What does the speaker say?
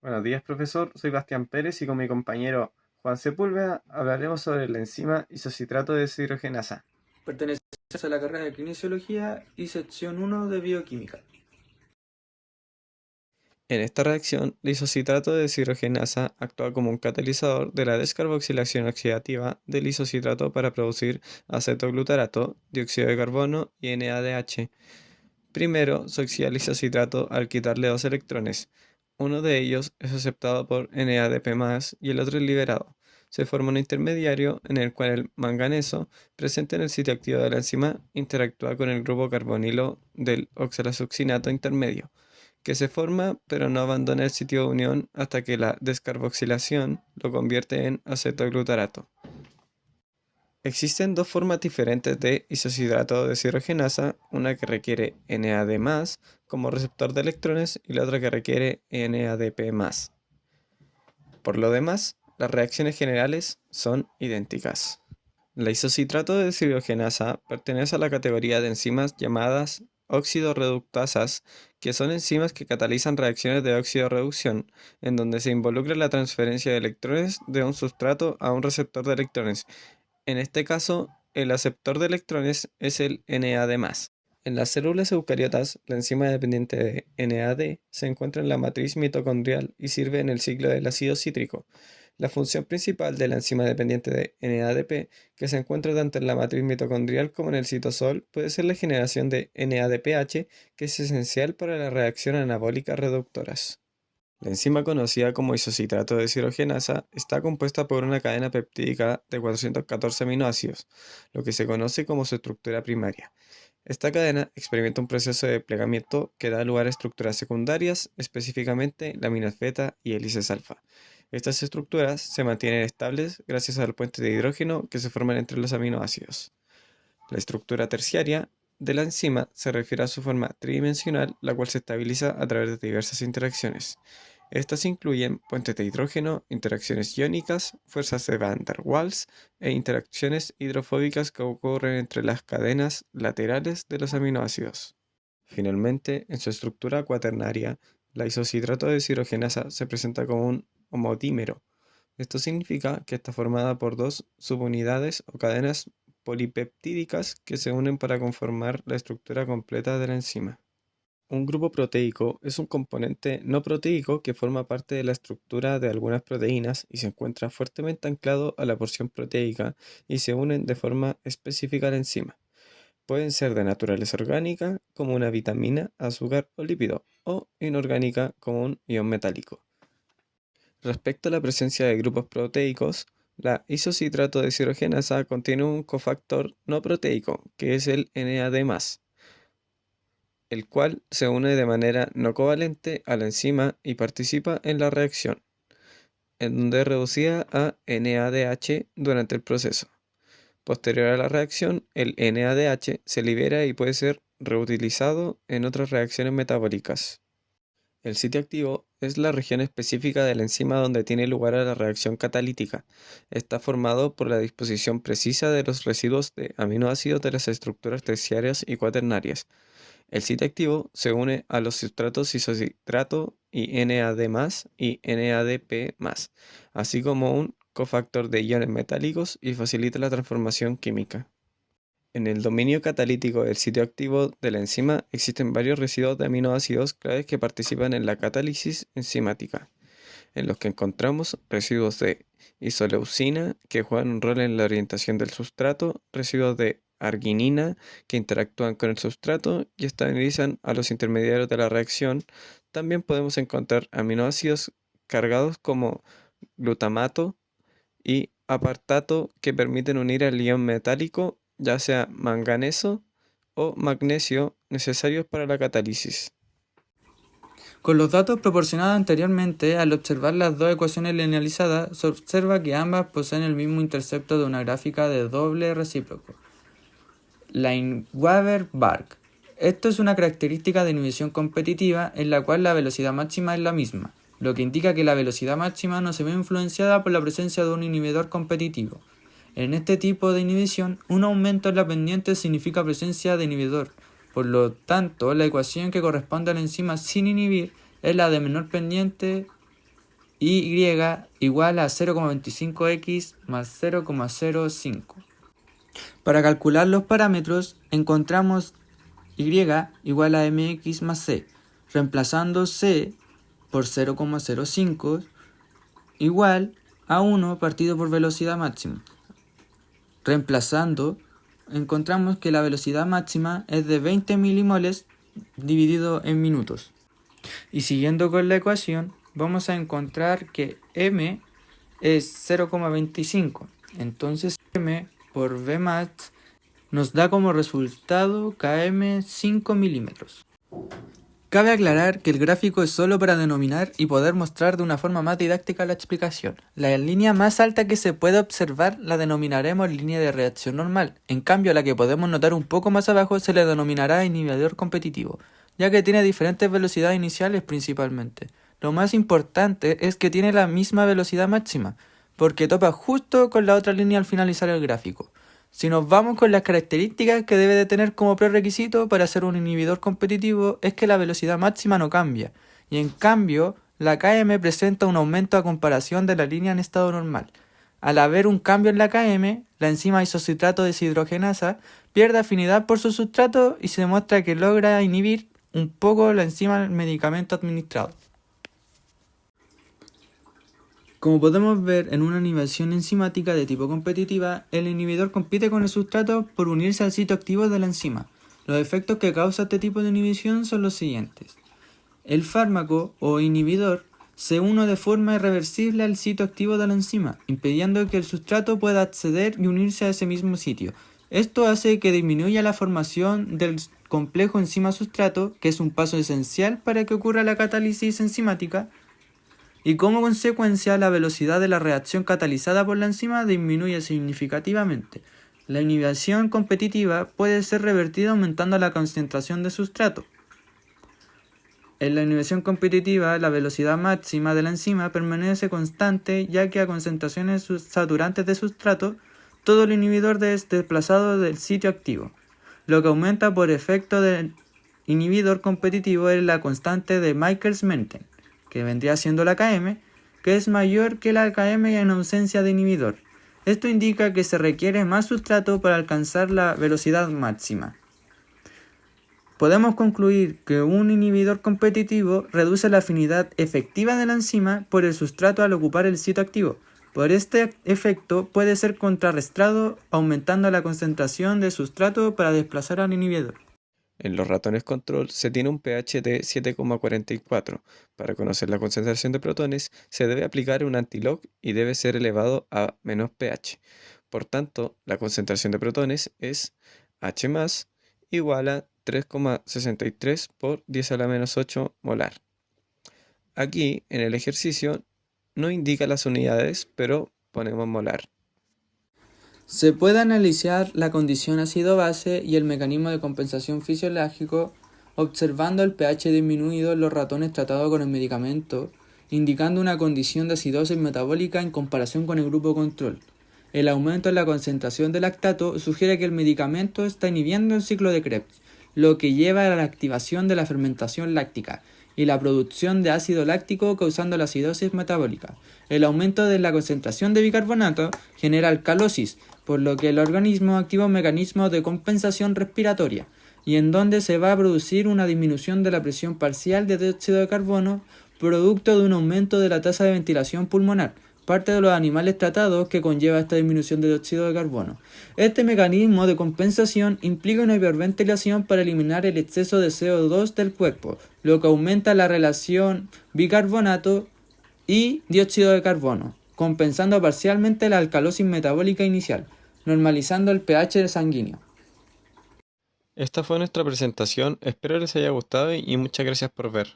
Buenos días, profesor. Soy Bastián Pérez y con mi compañero Juan Sepúlveda hablaremos sobre la enzima isocitrato deshidrogenasa. Pertenece a la carrera de Kinesiología y sección 1 de Bioquímica. En esta reacción, la isocitrato deshidrogenasa actúa como un catalizador de la descarboxilación oxidativa del isocitrato para producir acetoglutarato, dióxido de carbono y NADH. Primero, se oxida el isocitrato al quitarle dos electrones. Uno de ellos es aceptado por NADP+, y el otro es liberado. Se forma un intermediario en el cual el manganeso, presente en el sitio activo de la enzima, interactúa con el grupo carbonilo del oxalosuccinato intermedio, que se forma pero no abandona el sitio de unión hasta que la descarboxilación lo convierte en acetoglutarato. Existen dos formas diferentes de isocitrato deshidrogenasa, una que requiere NAD+, como receptor de electrones, y la otra que requiere NADP+. Por lo demás, las reacciones generales son idénticas. La isocitrato deshidrogenasa pertenece a la categoría de enzimas llamadas oxidorreductasas, que son enzimas que catalizan reacciones de oxidorreducción, en donde se involucra la transferencia de electrones de un sustrato a un receptor de electrones. En este caso, el aceptor de electrones es el NAD+. En las células eucariotas, la enzima dependiente de NAD se encuentra en la matriz mitocondrial y sirve en el ciclo del ácido cítrico. La función principal de la enzima dependiente de NADP, que se encuentra tanto en la matriz mitocondrial como en el citosol, puede ser la generación de NADPH, que es esencial para la reacción anabólica reductoras. La enzima conocida como isocitrato deshidrogenasa está compuesta por una cadena peptídica de 414 aminoácidos, lo que se conoce como su estructura primaria. Esta cadena experimenta un proceso de plegamiento que da lugar a estructuras secundarias, específicamente láminas beta y hélices alfa. Estas estructuras se mantienen estables gracias al puente de hidrógeno que se forman entre los aminoácidos. La estructura terciaria de la enzima se refiere a su forma tridimensional, la cual se estabiliza a través de diversas interacciones. Estas incluyen puentes de hidrógeno, interacciones iónicas, fuerzas de Van der Waals e interacciones hidrofóbicas que ocurren entre las cadenas laterales de los aminoácidos. Finalmente, en su estructura cuaternaria, la isocitrato de deshidrogenasa se presenta como un homodímero. Esto significa que está formada por dos subunidades o cadenas polipeptídicas que se unen para conformar la estructura completa de la enzima. Un grupo proteico es un componente no proteico que forma parte de la estructura de algunas proteínas y se encuentra fuertemente anclado a la porción proteica y se unen de forma específica a la enzima. Pueden ser de naturaleza orgánica, como una vitamina, azúcar o lípido, o inorgánica, como un ion metálico. Respecto a la presencia de grupos proteicos, la isocitrato deshidrogenasa contiene un cofactor no proteico, que es el NAD+, el cual se une de manera no covalente a la enzima y participa en la reacción, en donde es reducida a NADH durante el proceso. Posterior a la reacción, el NADH se libera y puede ser reutilizado en otras reacciones metabólicas. El sitio activo es la región específica de la enzima donde tiene lugar la reacción catalítica. Está formado por la disposición precisa de los residuos de aminoácidos de las estructuras terciarias y cuaternarias. El sitio activo se une a los sustratos isocitrato y NAD+, y NADP+, así como un cofactor de iones metálicos y facilita la transformación química. En el dominio catalítico del sitio activo de la enzima existen varios residuos de aminoácidos claves que participan en la catálisis enzimática, en los que encontramos residuos de isoleucina que juegan un rol en la orientación del sustrato, residuos de arginina que interactúan con el sustrato y estabilizan a los intermediarios de la reacción. También podemos encontrar aminoácidos cargados como glutamato y apartato que permiten unir al ion metálico, ya sea manganeso o magnesio, necesarios para la catálisis. Con los datos proporcionados anteriormente, al observar las dos ecuaciones linealizadas, se observa que ambas poseen el mismo intercepto de una gráfica de doble recíproco, Lineweaver-Bark. Esto es una característica de inhibición competitiva en la cual la velocidad máxima es la misma, lo que indica que la velocidad máxima no se ve influenciada por la presencia de un inhibidor competitivo. En este tipo de inhibición, un aumento en la pendiente significa presencia de inhibidor. Por lo tanto, la ecuación que corresponde a la enzima sin inhibir es la de menor pendiente y igual a 0,25x más 0,05. Para calcular los parámetros encontramos y igual a mx más c, reemplazando c por 0,05 igual a 1 partido por velocidad máxima. Reemplazando, encontramos que la velocidad máxima es de 20 milimoles dividido en minutos. Y siguiendo con la ecuación, vamos a encontrar que m es 0,25. Entonces m por Vmax nos da como resultado km 5 milímetros. Cabe aclarar que el gráfico es solo para denominar y poder mostrar de una forma más didáctica la explicación. La línea más alta que se puede observar la denominaremos línea de reacción normal. En cambio, la que podemos notar un poco más abajo se le denominará inhibidor competitivo, ya que tiene diferentes velocidades iniciales principalmente. Lo más importante es que tiene la misma velocidad máxima, porque topa justo con la otra línea al finalizar el gráfico. Si nos vamos con las características que debe de tener como prerequisito para ser un inhibidor competitivo es que la velocidad máxima no cambia, y en cambio la Km presenta un aumento a comparación de la línea en estado normal. Al haber un cambio en la Km, la enzima isocitrato deshidrogenasa pierde afinidad por su sustrato y se demuestra que logra inhibir un poco la enzima del medicamento administrado. Como podemos ver en una inhibición enzimática de tipo competitiva, el inhibidor compite con el sustrato por unirse al sitio activo de la enzima. Los efectos que causa este tipo de inhibición son los siguientes. El fármaco o inhibidor se une de forma irreversible al sitio activo de la enzima, impidiendo que el sustrato pueda acceder y unirse a ese mismo sitio. Esto hace que disminuya la formación del complejo enzima-sustrato, que es un paso esencial para que ocurra la catálisis enzimática, y como consecuencia la velocidad de la reacción catalizada por la enzima disminuye significativamente. La inhibición competitiva puede ser revertida aumentando la concentración de sustrato. En la inhibición competitiva, la velocidad máxima de la enzima permanece constante, ya que a concentraciones saturantes de sustrato, todo el inhibidor es desplazado del sitio activo. Lo que aumenta por efecto del inhibidor competitivo es la constante de Michaelis-Menten, que vendría siendo la Km, que es mayor que la Km en ausencia de inhibidor. Esto indica que se requiere más sustrato para alcanzar la velocidad máxima. Podemos concluir que un inhibidor competitivo reduce la afinidad efectiva de la enzima por el sustrato al ocupar el sitio activo. Por este efecto puede ser contrarrestado aumentando la concentración de sustrato para desplazar al inhibidor. En los ratones control se tiene un pH de 7,44. Para conocer la concentración de protones se debe aplicar un antilog y debe ser elevado a menos pH. Por tanto, la concentración de protones es H más igual a 3,63 por 10 a la menos 8 molar. Aquí en el ejercicio no indica las unidades, pero ponemos molar. Se puede analizar la condición ácido-base y el mecanismo de compensación fisiológico observando el pH disminuido en los ratones tratados con el medicamento, indicando una condición de acidosis metabólica en comparación con el grupo control. El aumento en la concentración de lactato sugiere que el medicamento está inhibiendo el ciclo de Krebs, lo que lleva a la activación de la fermentación láctica y la producción de ácido láctico causando la acidosis metabólica. El aumento de la concentración de bicarbonato genera alcalosis, por lo que el organismo activa un mecanismo de compensación respiratoria, y en donde se va a producir una disminución de la presión parcial de dióxido de carbono, producto de un aumento de la tasa de ventilación pulmonar, parte de los animales tratados que conlleva esta disminución de dióxido de carbono. Este mecanismo de compensación implica una hiperventilación para eliminar el exceso de CO2 del cuerpo, lo que aumenta la relación bicarbonato y dióxido de carbono, compensando parcialmente la alcalosis metabólica inicial, normalizando el pH sanguíneo. Esta fue nuestra presentación, espero les haya gustado y muchas gracias por ver.